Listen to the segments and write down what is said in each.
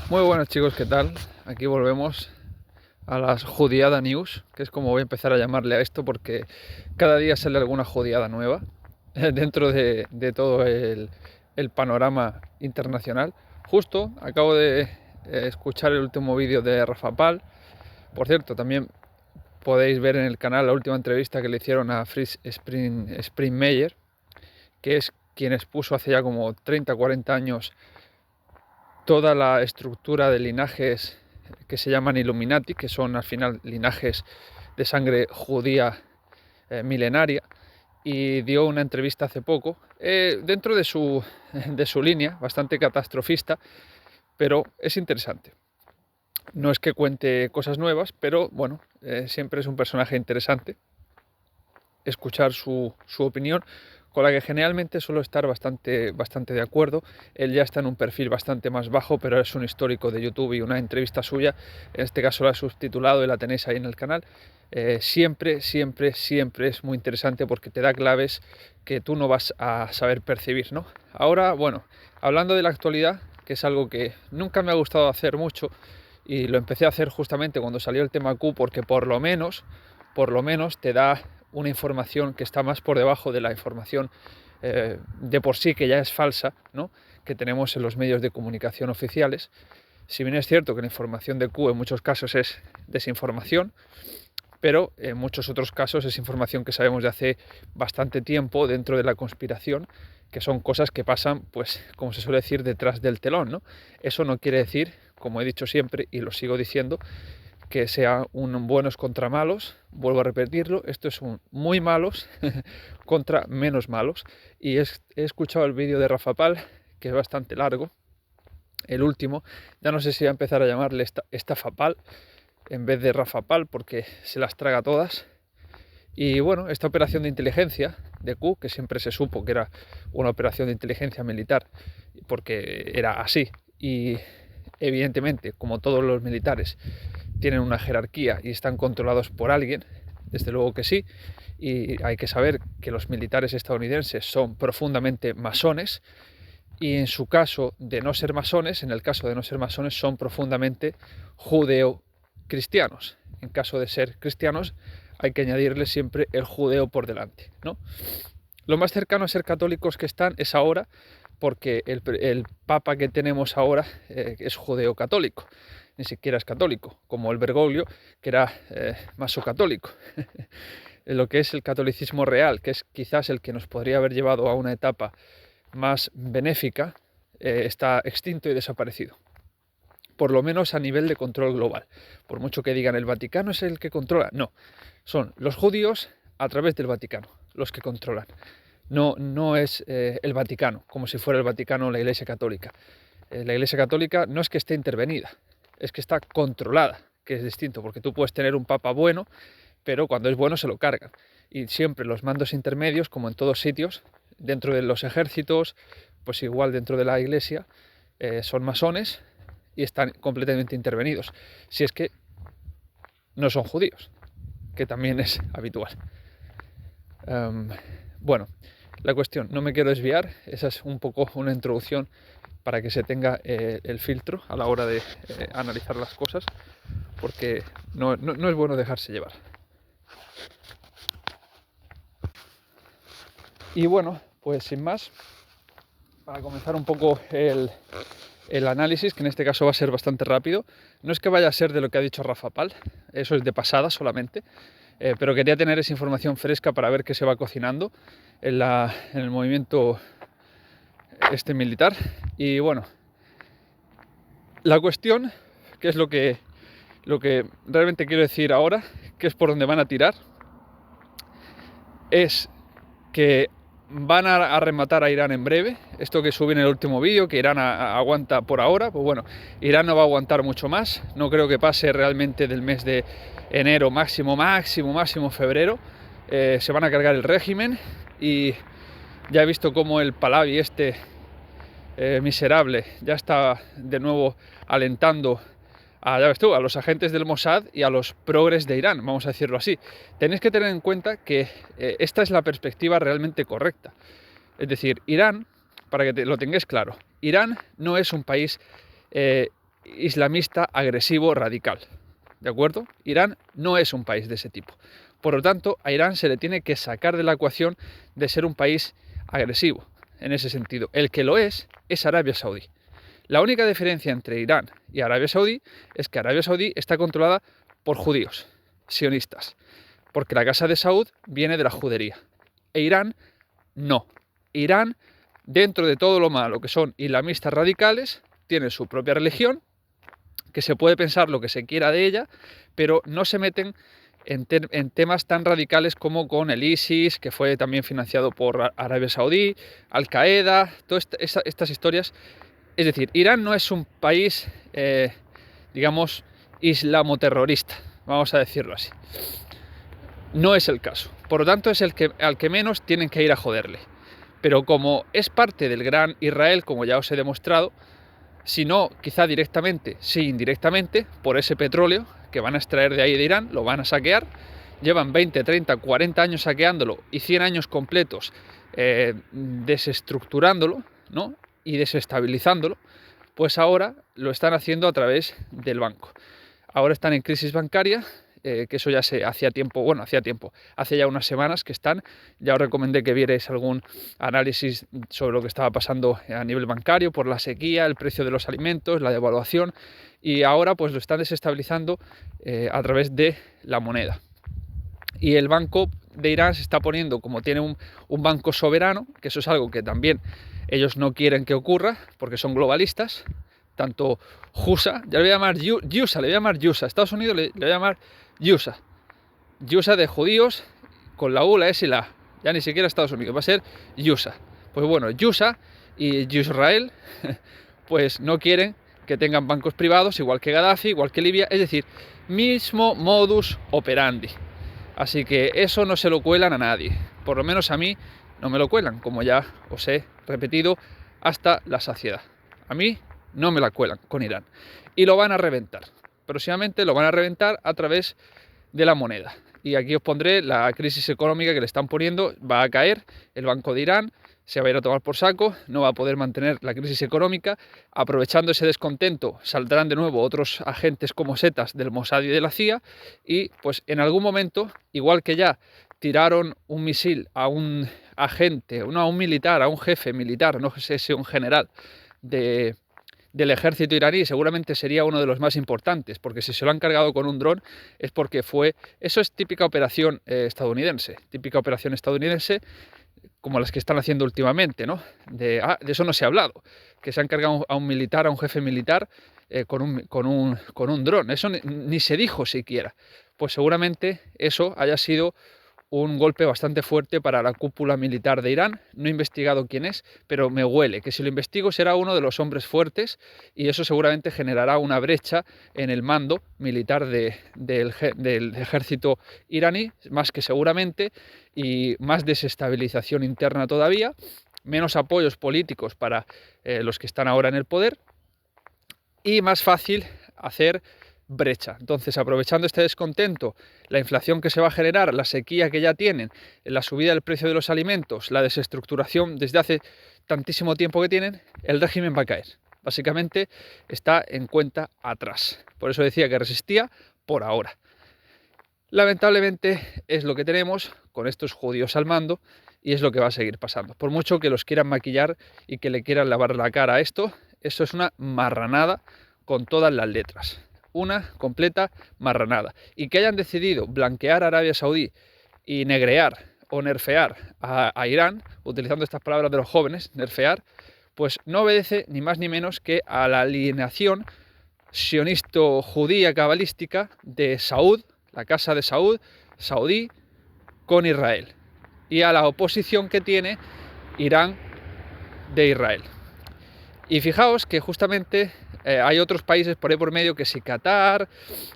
Muy buenas chicos, ¿qué tal? Aquí volvemos a las Judiada News, que es como voy a empezar a llamarle a esto porque cada día sale alguna judiada nueva dentro de todo el panorama internacional. Justo acabo de escuchar el último vídeo de Rafa Pal. Por cierto, también podéis ver en el canal la última entrevista que le hicieron a Fritz Springmeier, que es quien expuso hace ya como 30-40 años toda la estructura de linajes que se llaman Illuminati, que son al final linajes de sangre judía milenaria, y dio una entrevista hace poco dentro de su línea, bastante catastrofista, pero es interesante. No es que cuente cosas nuevas, pero bueno, siempre es un personaje interesante escuchar su opinión, con la que generalmente suelo estar bastante de acuerdo. Él ya está en un perfil bastante más bajo, pero es un histórico de YouTube y una entrevista suya, en este caso la he subtitulado y la tenéis ahí en el canal. Siempre es muy interesante porque te da claves que tú no vas a saber percibir, ¿no? Ahora, bueno, hablando de la actualidad, que es algo que nunca me ha gustado hacer mucho, y lo empecé a hacer justamente cuando salió el tema Q, porque por lo menos te da una información que está más por debajo de la información de por sí que ya es falsa, ¿no?, que tenemos en los medios de comunicación oficiales. Si bien es cierto que la información de Q en muchos casos es desinformación, pero en muchos otros casos es información que sabemos de hace bastante tiempo dentro de la conspiración, que son cosas que pasan, pues, como se suele decir, detrás del telón, ¿no? Eso no quiere decir, como he dicho siempre y lo sigo diciendo, que sea un buenos contra malos. Vuelvo a repetirlo, esto es un muy malos contra menos malos. Y he escuchado el vídeo de Rafa Pal, que es bastante largo, el último. Ya no sé si voy a empezar a llamarle Estafa Pal en vez de Rafa Pal, porque se las traga todas. Y bueno, esta operación de inteligencia de Q, que siempre se supo que era una operación de inteligencia militar, porque era así, y evidentemente, como todos los militares, tienen una jerarquía y están controlados por alguien, desde luego que sí, y hay que saber que los militares estadounidenses son profundamente masones, y en su caso de no ser masones, en el caso de no ser masones, son profundamente judeo-cristianos. En caso de ser cristianos, hay que añadirle siempre el judeo por delante, ¿no? Lo más cercano a ser católicos que están es ahora, porque el papa que tenemos ahora es judeo-católico, ni siquiera es católico, como el Bergoglio, que era masocatólico. Lo que es el catolicismo real, que es quizás el que nos podría haber llevado a una etapa más benéfica, está extinto y desaparecido. Por lo menos a nivel de control global. Por mucho que digan el Vaticano es el que controla, no. Son los judíos a través del Vaticano los que controlan. No es el Vaticano, como si fuera el Vaticano la Iglesia Católica. La Iglesia Católica no es que esté intervenida, es que está controlada, que es distinto, porque tú puedes tener un papa bueno, pero cuando es bueno se lo cargan. Y siempre los mandos intermedios, como en todos sitios, dentro de los ejércitos, pues igual dentro de la Iglesia, son masones y están completamente intervenidos. Si es que no son judíos, que también es habitual. Bueno, la cuestión, no me quiero desviar, esa es un poco una introducción para que se tenga el filtro a la hora de analizar las cosas, porque no es bueno dejarse llevar. Y bueno, pues sin más, para comenzar un poco el análisis, que en este caso va a ser bastante rápido, no es que vaya a ser de lo que ha dicho Rafa Pal, eso es de pasada solamente, pero quería tener esa información fresca para ver qué se va cocinando en el movimiento militar. Y bueno, la cuestión, que es lo que realmente quiero decir ahora, que es por donde van a tirar, es que van a rematar a Irán en breve. Esto que subí en el último vídeo, que Irán aguanta por ahora, pues bueno, Irán no va a aguantar mucho más. No creo que pase realmente del mes de enero, máximo febrero. Se van a cargar el régimen, y ya he visto cómo el Pahlavi miserable ya está de nuevo alentando ya ves tú, a los agentes del Mossad y a los progres de Irán, vamos a decirlo así. Tenéis que tener en cuenta que esta es la perspectiva realmente correcta. Es decir, Irán, para que lo tengáis claro, Irán no es un país islamista agresivo radical, ¿de acuerdo? Irán no es un país de ese tipo. Por lo tanto, a Irán se le tiene que sacar de la ecuación de ser un país agresivo, en ese sentido. El que lo es Arabia Saudí. La única diferencia entre Irán y Arabia Saudí es que Arabia Saudí está controlada por judíos, sionistas, porque la casa de Saud viene de la judería. E Irán no. Irán, dentro de todo lo malo que son islamistas radicales, tiene su propia religión, que se puede pensar lo que se quiera de ella, pero no se meten en temas tan radicales como con el ISIS, que fue también financiado por Arabia Saudí, Al-Qaeda, todas estas historias. Es decir, Irán no es un país, digamos, islamoterrorista, vamos a decirlo así. No es el caso. Por lo tanto, es al que menos tienen que ir a joderle. Pero como es parte del gran Israel, como ya os he demostrado, si no, quizá directamente, sí indirectamente, por ese petróleo que van a extraer de ahí de Irán, lo van a saquear, llevan 20, 30, 40 años saqueándolo y 100 años completos desestructurándolo, ¿no? Y desestabilizándolo, pues ahora lo están haciendo a través del banco. Ahora están en crisis bancaria, que eso ya se hacía tiempo, hace ya unas semanas que están. Ya os recomendé que vierais algún análisis sobre lo que estaba pasando a nivel bancario por la sequía, el precio de los alimentos, la devaluación, y ahora pues lo están desestabilizando a través de la moneda. Y el Banco de Irán se está poniendo, como tiene un banco soberano, que eso es algo que también ellos no quieren que ocurra, porque son globalistas, tanto USA, ya le voy a llamar USA, le voy a llamar USA, Estados Unidos le voy a llamar USA, USA de judíos, con la U, la S y la A, ya ni siquiera Estados Unidos, va a ser USA. Pues bueno, USA y Israel, pues no quieren que tengan bancos privados, igual que Gaddafi, igual que Libia, es decir, mismo modus operandi. Así que eso no se lo cuelan a nadie, por lo menos a mí no me lo cuelan, como ya os he repetido hasta la saciedad. A mí no me la cuelan con Irán. Y lo van a reventar. Próximamente lo van a reventar a través de la moneda. Y aquí os pondré la crisis económica que le están poniendo. Va a caer el Banco de Irán, se va a ir a tomar por saco, no va a poder mantener la crisis económica. Aprovechando ese descontento, saldrán de nuevo otros agentes como setas del Mossad y de la CIA. Y pues en algún momento, igual que ya tiraron un misil a un agente, a un militar, a un jefe militar, no sé si un general del ejército iraní, seguramente sería uno de los más importantes, porque si se lo han cargado con un dron es porque eso es típica operación estadounidense, como las que están haciendo últimamente, ¿no? De eso no se ha hablado, que se han cargado a un militar, a un jefe militar con un dron, eso ni se dijo siquiera. Pues seguramente eso haya sido un golpe bastante fuerte para la cúpula militar de Irán. No he investigado quién es, pero me huele que si lo investigo será uno de los hombres fuertes, y eso seguramente generará una brecha en el mando militar del ejército iraní, más que seguramente, y más desestabilización interna todavía, menos apoyos políticos para los que están ahora en el poder, y más fácil hacer brecha. Entonces, aprovechando este descontento, la inflación que se va a generar, la sequía que ya tienen, la subida del precio de los alimentos, la desestructuración desde hace tantísimo tiempo que tienen, el régimen va a caer. Básicamente está en cuenta atrás. Por eso decía que resistía por ahora. Lamentablemente es lo que tenemos con estos judíos al mando, y es lo que va a seguir pasando. Por mucho que los quieran maquillar y que le quieran lavar la cara a esto, eso es una marranada con todas las letras. Una completa marranada. Y que hayan decidido blanquear a Arabia Saudí y negrear o nerfear a Irán, utilizando estas palabras de los jóvenes, nerfear, pues no obedece ni más ni menos que a la alineación sionista-judía cabalística de Saud, la casa de Saud, Saudí, con Israel, y a la oposición que tiene Irán de Israel. Y fijaos que justamente hay otros países por ahí por medio, que si Qatar,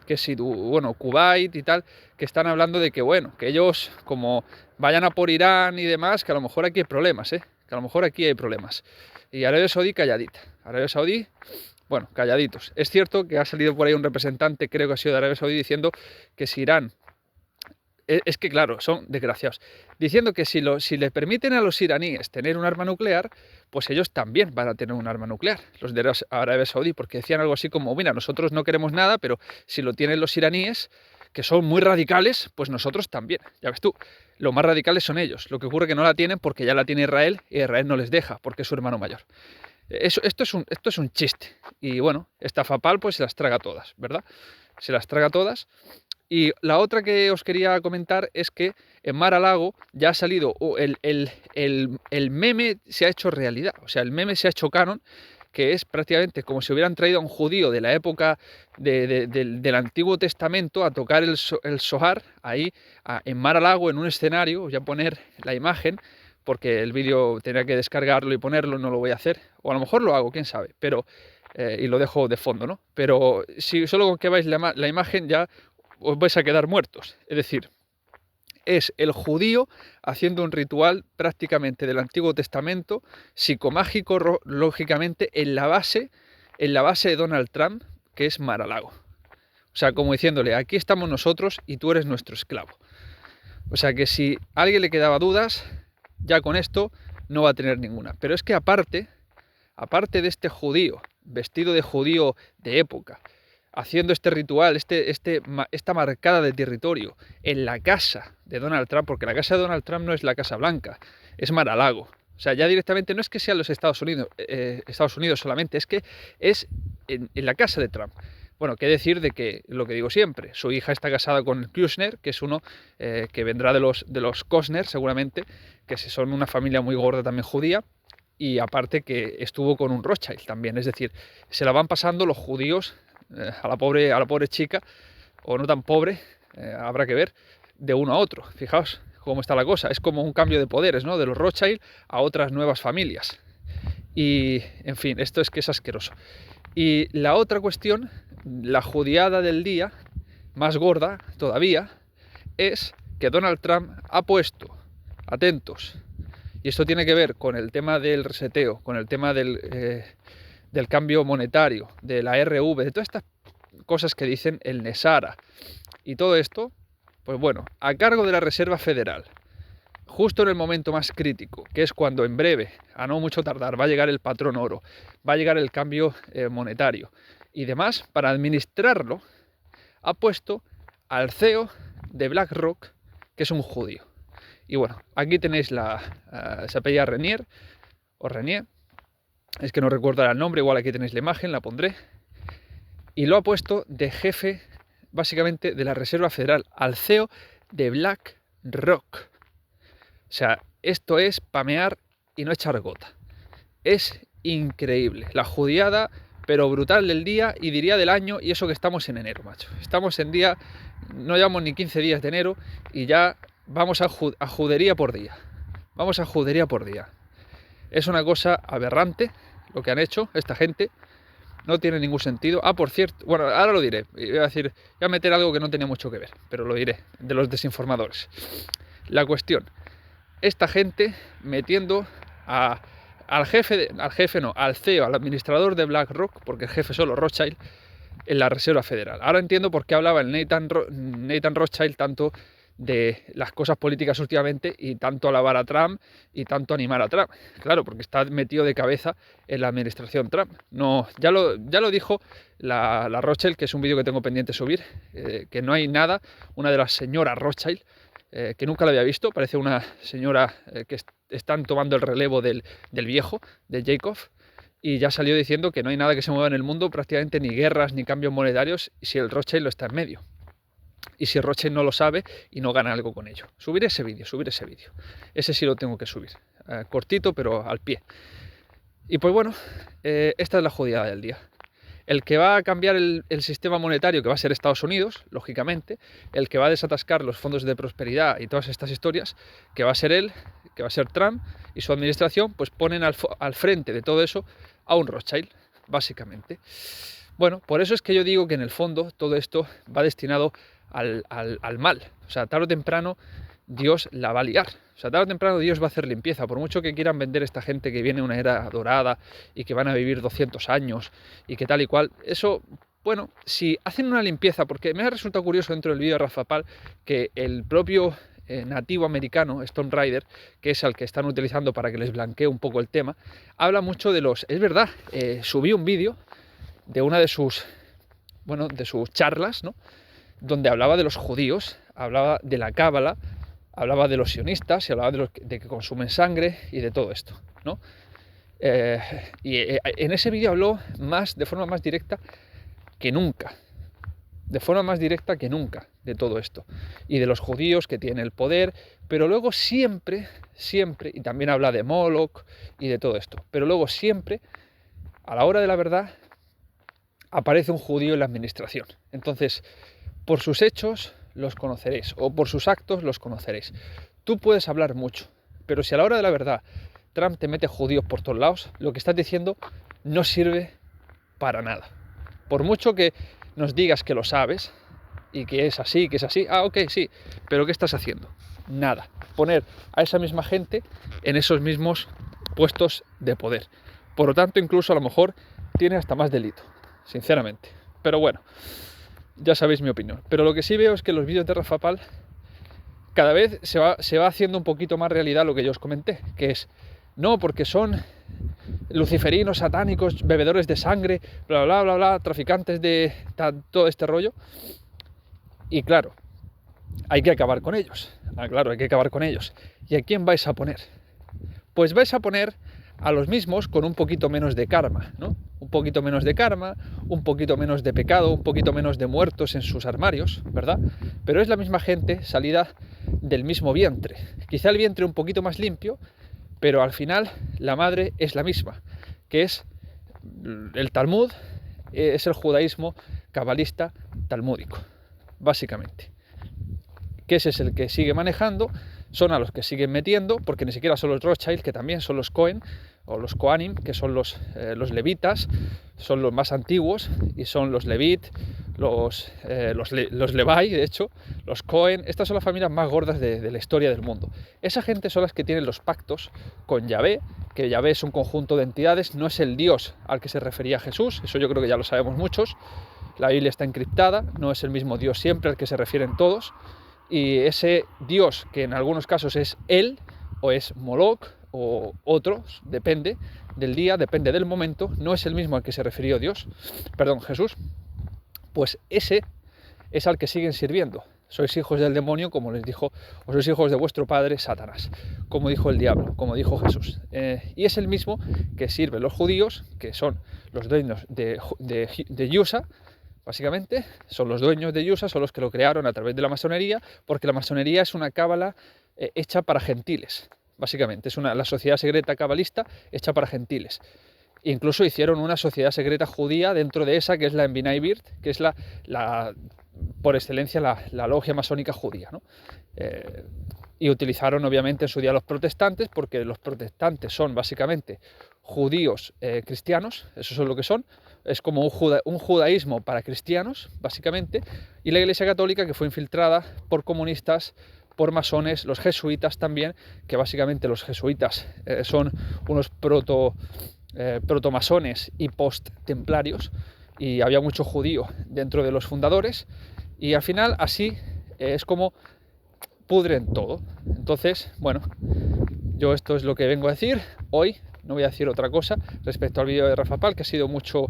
que si Kuwait y tal, que están hablando de que que ellos como vayan a por Irán y demás, que a lo mejor aquí hay problemas, que a lo mejor aquí hay problemas. Y Arabia Saudí calladita. Arabia Saudí, calladitos. Es cierto que ha salido por ahí un representante, creo que ha sido de Arabia Saudí, diciendo que si Irán es que claro, son desgraciados. Diciendo que si le permiten a los iraníes tener un arma nuclear, pues ellos también van a tener un arma nuclear, los de Arabia Saudí, porque decían algo así como, mira, nosotros no queremos nada, pero si lo tienen los iraníes, que son muy radicales, pues nosotros también. Ya ves tú, los más radicales son ellos. Lo que ocurre es que no la tienen porque ya la tiene Israel y Israel no les deja porque es su hermano mayor. Esto es un chiste. Y bueno, esta FAPAL pues se las traga todas, ¿verdad? Se las traga todas. Y la otra que os quería comentar es que en Mar-a-Lago ya ha salido, el meme se ha hecho realidad, o sea, el meme se ha hecho canon, que es prácticamente como si hubieran traído a un judío de la época del Antiguo Testamento a tocar el Zohar ahí en Mar-a-Lago, en un escenario. Voy a poner la imagen, porque el vídeo tenía que descargarlo y ponerlo, no lo voy a hacer, o a lo mejor lo hago, quién sabe, pero y lo dejo de fondo, ¿no? Pero si solo con que veáis la imagen ya os vais a quedar muertos. Es decir, es el judío haciendo un ritual prácticamente del Antiguo Testamento, psicomágico, lógicamente, en la base de Donald Trump, que es Mar-a-Lago. O sea, como diciéndole, aquí estamos nosotros y tú eres nuestro esclavo. O sea que si a alguien le quedaba dudas, ya con esto no va a tener ninguna. Pero es que aparte de este judío, vestido de judío de época, haciendo este ritual, esta marcada de territorio en la casa de Donald Trump, porque la casa de Donald Trump no es la Casa Blanca, es Mar-a-Lago. O sea, ya directamente no es que sean los Estados Unidos solamente, es que es en la casa de Trump. Bueno, qué decir de que, lo que digo siempre, su hija está casada con Kushner, que es uno que vendrá de los Costner seguramente, que son una familia muy gorda también judía, y aparte que estuvo con un Rothschild también. Es decir, se la van pasando los judíos a la pobre chica, o no tan pobre, habrá que ver, de uno a otro. Fijaos cómo está la cosa. Es como un cambio de poderes, ¿no? De los Rothschild a otras nuevas familias. Y, en fin, esto es que es asqueroso. Y la otra cuestión, la judiada del día, más gorda todavía, es que Donald Trump ha puesto, atentos, y esto tiene que ver con el tema del reseteo, con el tema del cambio monetario, de la RV, de todas estas cosas que dicen el Nesara. Y todo esto, pues bueno, a cargo de la Reserva Federal, justo en el momento más crítico, que es cuando en breve, a no mucho tardar, va a llegar el patrón oro, va a llegar el cambio monetario y demás, para administrarlo, ha puesto al CEO de BlackRock, que es un judío. Y bueno, aquí tenéis se apellida Renier, o Renier, es que no recuerdo el nombre, igual aquí tenéis la imagen, la pondré. Y lo ha puesto de jefe, básicamente, de la Reserva Federal, al CEO de BlackRock. O sea, esto es pamear y no echar gota. Es increíble. La judiada, pero brutal del día, y diría del año, y eso que estamos en enero, macho. Estamos en día, no llevamos ni 15 días de enero, y ya vamos a judería por día. Vamos a judería por día. Es una cosa aberrante lo que han hecho esta gente. No tiene ningún sentido. Ah, por cierto, bueno, ahora lo diré. Voy a meter algo que no tenía mucho que ver, pero lo diré, de los desinformadores. La cuestión, esta gente metiendo al CEO, al administrador de BlackRock, porque el jefe son los Rothschild, en la Reserva Federal. Ahora entiendo por qué hablaba el Nathan Rothschild tanto de las cosas políticas últimamente, y tanto alabar a Trump y tanto animar a Trump. Claro, porque está metido de cabeza en la administración Trump. No, ya lo dijo la Rothschild, que es un vídeo que tengo pendiente de subir, que no hay nada, una de las señoras Rothschild, que nunca la había visto, parece una señora que están tomando el relevo del viejo, de Jacob, y ya salió diciendo que no hay nada que se mueva en el mundo, prácticamente ni guerras ni cambios monetarios, si el Rothschild lo está en medio. Y si Rothschild no lo sabe y no gana algo con ello. Subiré ese vídeo. Ese sí lo tengo que subir. Cortito, pero al pie. Y pues bueno, esta es la jodida del día. El que va a cambiar el sistema monetario, que va a ser Estados Unidos, lógicamente, el que va a desatascar los fondos de prosperidad y todas estas historias, que va a ser él, que va a ser Trump y su administración, pues ponen al frente de todo eso a un Rothschild, básicamente. Bueno, por eso es que yo digo que en el fondo todo esto va destinado al mal. O sea, tarde o temprano Dios la va a liar. O sea, tarde o temprano Dios va a hacer limpieza. Por mucho que quieran vender esta gente que viene una era dorada y que van a vivir 200 años y que tal y cual, eso bueno, si hacen una limpieza, porque me ha resultado curioso dentro del vídeo de Rafa Pal que el propio nativo americano, Stone Rider, que es el que están utilizando para que les blanquee un poco el tema, habla mucho de los... Es verdad, subí un vídeo de una de sus charlas, ¿no?, donde hablaba de los judíos, hablaba de la cábala, hablaba de los sionistas y hablaba de que consumen sangre y de todo esto, ¿no? En ese vídeo habló de forma más directa que nunca, de todo esto y de los judíos que tienen el poder, pero luego siempre, y también habla de Moloch y de todo esto, pero luego siempre, a la hora de la verdad, aparece un judío en la administración. Entonces, por sus hechos los conoceréis, o por sus actos los conoceréis. Tú puedes hablar mucho, pero si a la hora de la verdad Trump te mete judíos por todos lados, lo que estás diciendo no sirve para nada. Por mucho que nos digas que lo sabes y que es así, ok, sí, pero ¿qué estás haciendo? Nada. Poner a esa misma gente en esos mismos puestos de poder. Por lo tanto, incluso a lo mejor tiene hasta más delito, sinceramente. Pero bueno, ya sabéis mi opinión. Pero lo que sí veo es que los vídeos de Rafa Pal cada vez se va haciendo un poquito más realidad lo que yo os comenté, que es, no, porque son luciferinos, satánicos, bebedores de sangre, bla, bla, bla, bla, traficantes de todo este rollo. Y claro, hay que acabar con ellos. Claro, hay que acabar con ellos. ¿Y a quién vais a poner? Pues vais a poner a los mismos con un poquito menos de karma, ¿no? Un poquito menos de karma, un poquito menos de pecado, un poquito menos de muertos en sus armarios, ¿verdad? Pero es la misma gente salida del mismo vientre. Quizá el vientre un poquito más limpio, pero al final la madre es la misma, que es el Talmud, es el judaísmo cabalista talmúdico, básicamente. Que ese es el que sigue manejando, son a los que siguen metiendo, porque ni siquiera son los Rothschild, que también son los Cohen, o los Kohanim, que son los levitas, son los más antiguos, y son los Levit, los Levi, de hecho, los Cohen. Estas son las familias más gordas de la historia del mundo. Esa gente son las que tienen los pactos con Yahvé, que Yahvé es un conjunto de entidades, no es el Dios al que se refería Jesús, eso yo creo que ya lo sabemos muchos. La Biblia está encriptada, no es el mismo Dios siempre al que se refieren todos, y ese Dios, que en algunos casos es él, o es Moloch, o otros, depende del día, depende del momento, no es el mismo al que se refirió Jesús, pues ese es al que siguen sirviendo. Sois hijos del demonio, como les dijo, o sois hijos de vuestro padre Satanás, como dijo el diablo, como dijo Jesús. Y es el mismo que sirven los judíos, que son los dueños de Yusa. Básicamente, son los dueños de Yusa, son los que lo crearon a través de la masonería, porque la masonería es una cábala hecha para gentiles. Básicamente, es la sociedad secreta cabalista hecha para gentiles. Incluso hicieron una sociedad secreta judía dentro de esa, que es la Envinai Birth, que es por excelencia la logia masónica judía, ¿no? Y utilizaron obviamente en su día los protestantes, porque los protestantes son básicamente judíos cristianos, eso es lo que son. Es como un judaísmo para cristianos, básicamente, y la Iglesia Católica, que fue infiltrada por comunistas, por masones, los jesuitas también, que básicamente los jesuitas son unos protomasones y post-templarios, y había mucho judío dentro de los fundadores, y al final así es como pudren todo. Entonces, bueno, yo esto es lo que vengo a decir hoy. No voy a decir otra cosa respecto al vídeo de Rafa Pal, que ha sido mucho,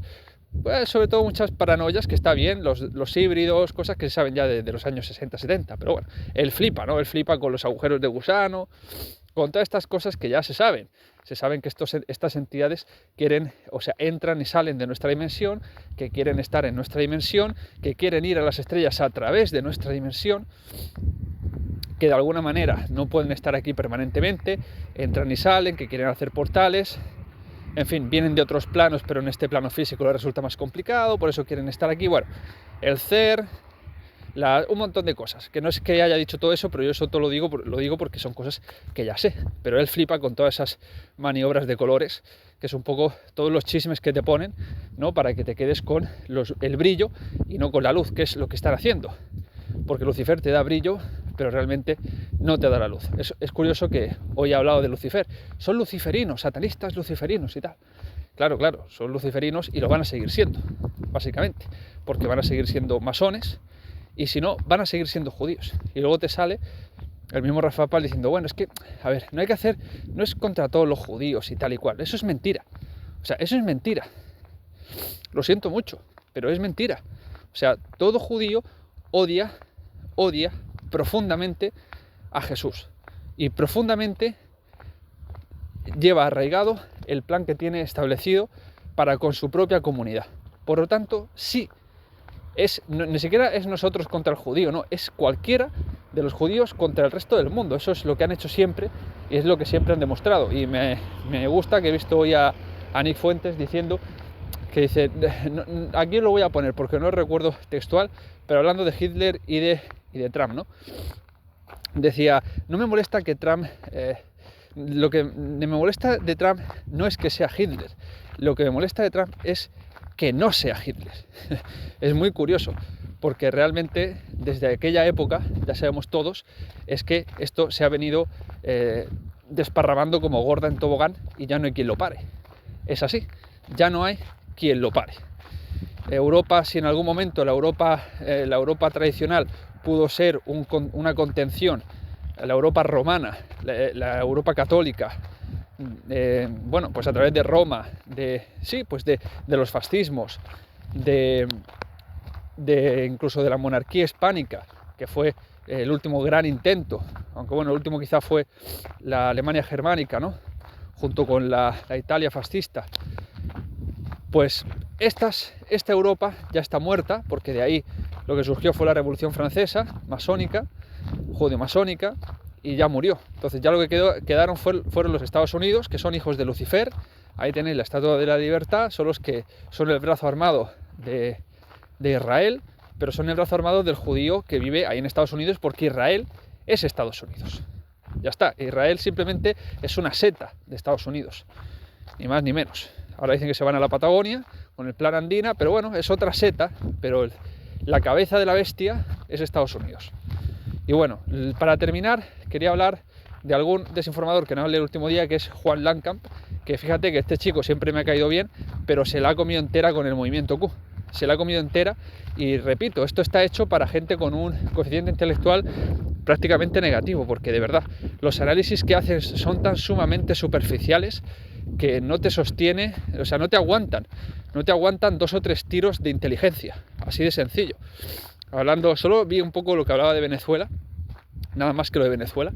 sobre todo muchas paranoias, que está bien, los híbridos, cosas que se saben ya de los años 60-70, pero bueno, él flipa, ¿no? Él flipa con los agujeros de gusano, con todas estas cosas que ya se saben. Se saben que estas entidades quieren, o sea, entran y salen de nuestra dimensión, que quieren estar en nuestra dimensión, que quieren ir a las estrellas a través de nuestra dimensión, que de alguna manera no pueden estar aquí permanentemente, entran y salen, que quieren hacer portales, en fin, vienen de otros planos, pero en este plano físico les resulta más complicado, por eso quieren estar aquí. Bueno, el CER, un montón de cosas, que no es que haya dicho todo eso, pero yo eso todo lo digo porque son cosas que ya sé, pero él flipa con todas esas maniobras de colores, que es un poco todos los chismes que te ponen, ¿no? Para que te quedes con el brillo y no con la luz, que es lo que están haciendo, porque Lucifer te da brillo, pero realmente no te da la luz. Es curioso que hoy he hablado de Lucifer. Son luciferinos, satanistas luciferinos y tal. Claro, son luciferinos y lo van a seguir siendo. básicamente, porque van a seguir siendo masones y si no, van a seguir siendo judíos. Y luego te sale el mismo Rafa Pal diciendo, bueno, es que, a ver, no es contra todos los judíos y tal y cual, eso es mentira. O sea, eso es mentira. Lo siento mucho, pero es mentira. O sea, todo judío odia profundamente a Jesús y profundamente lleva arraigado el plan que tiene establecido para con su propia comunidad. Por lo tanto, sí, ni siquiera es nosotros contra el judío, no, es cualquiera de los judíos contra el resto del mundo. Eso es lo que han hecho siempre y es lo que siempre han demostrado. Y me gusta que he visto hoy a Nick Fuentes diciendo que dice, aquí lo voy a poner porque no recuerdo textual, pero hablando de Hitler y de Trump, ¿no? Decía, no me molesta que Trump, lo que me molesta de Trump no es que sea Hitler, lo que me molesta de Trump es que no sea Hitler. Es muy curioso, porque realmente desde aquella época, ya sabemos todos, es que esto se ha venido desparramando como gorda en tobogán y ya no hay quien lo pare. Es así, ya no hay quien lo pare. Europa, si en algún momento la Europa tradicional pudo ser una contención, la Europa romana, la Europa católica, bueno, pues a través de Roma, de los fascismos, incluso de la monarquía hispánica, que fue el último gran intento, aunque bueno, el último quizá fue la Alemania germánica, ¿no? Junto con la Italia fascista. Pues esta Europa ya está muerta, porque de ahí lo que surgió fue la Revolución Francesa, masónica, judeo-masónica, y ya murió. Entonces ya lo que quedaron fueron los Estados Unidos, que son hijos de Lucifer. Ahí tenéis la Estatua de la Libertad, son los que son el brazo armado de Israel, pero son el brazo armado del judío que vive ahí en Estados Unidos, porque Israel es Estados Unidos. Ya está, Israel simplemente es una seta de Estados Unidos, ni más ni menos. Ahora dicen que se van a la Patagonia con el plan Andina, pero bueno, es otra seta, pero la cabeza de la bestia es Estados Unidos. Y bueno, para terminar, quería hablar de algún desinformador que no hablé el último día, que es Juan Landkamp, que fíjate que este chico siempre me ha caído bien, pero se la ha comido entera con el movimiento Q. Se la ha comido entera y repito, esto está hecho para gente con un coeficiente intelectual prácticamente negativo, porque de verdad, los análisis que hacen son tan sumamente superficiales que no te sostiene, o sea, no te aguantan 2 o 3 tiros de inteligencia, así de sencillo. Solo vi un poco lo que hablaba de Venezuela, nada más que lo de Venezuela,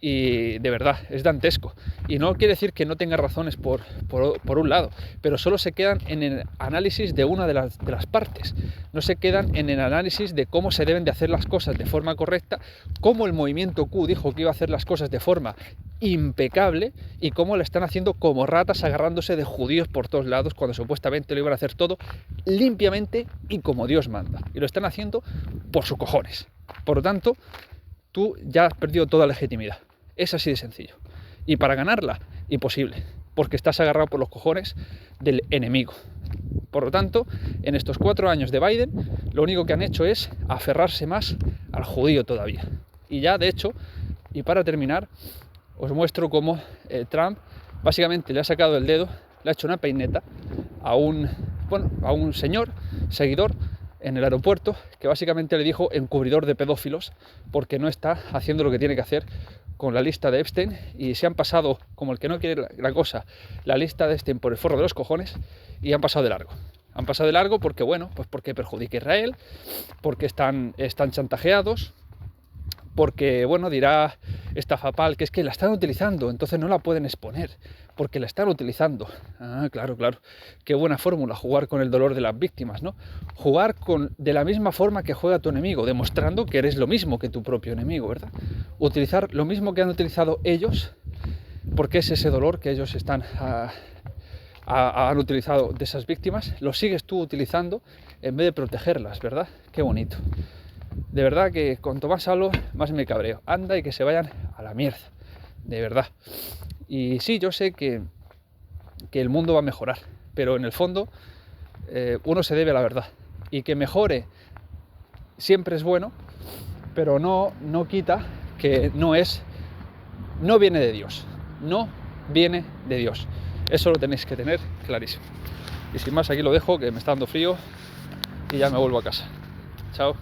y de verdad, es dantesco. Y no quiere decir que no tenga razones por un lado, pero solo se quedan en el análisis de una de las partes. No se quedan en el análisis de cómo se deben de hacer las cosas de forma correcta, cómo el movimiento Q dijo que iba a hacer las cosas de forma impecable y cómo lo están haciendo como ratas agarrándose de judíos por todos lados cuando supuestamente lo iban a hacer todo limpiamente y como Dios manda. Y lo están haciendo por sus cojones. Por lo tanto, tú ya has perdido toda legitimidad. Es así de sencillo. Y para ganarla, imposible, porque estás agarrado por los cojones del enemigo. Por lo tanto, en estos 4 años de Biden, lo único que han hecho es aferrarse más al judío todavía. Y ya, de hecho, y para terminar, os muestro cómo Trump básicamente le ha sacado el dedo, le ha hecho una peineta a un señor, seguidor, en el aeropuerto, que básicamente le dijo encubridor de pedófilos, porque no está haciendo lo que tiene que hacer con la lista de Epstein, y se han pasado, como el que no quiere la cosa, la lista de Epstein por el forro de los cojones, y han pasado de largo. Han pasado de largo porque, bueno, pues porque perjudica a Israel, porque están chantajeados, porque, bueno, dirá esta FAPAL que es que la están utilizando, entonces no la pueden exponer, porque la están utilizando. Ah, claro, qué buena fórmula, jugar con el dolor de las víctimas, ¿no? Jugar de la misma forma que juega tu enemigo, demostrando que eres lo mismo que tu propio enemigo, ¿verdad? Utilizar lo mismo que han utilizado ellos, porque es ese dolor que ellos han utilizado de esas víctimas, lo sigues tú utilizando en vez de protegerlas, ¿verdad? Qué bonito. De verdad que cuanto más hablo, más me cabreo. Anda y que se vayan a la mierda. De verdad. Y sí, yo sé que el mundo va a mejorar, pero en el fondo uno se debe a la verdad. Y que mejore siempre es bueno, pero no quita que no viene de Dios. No viene de Dios. Eso lo tenéis que tener clarísimo. Y sin más, aquí lo dejo, que me está dando frío. y ya me vuelvo a casa. Chao.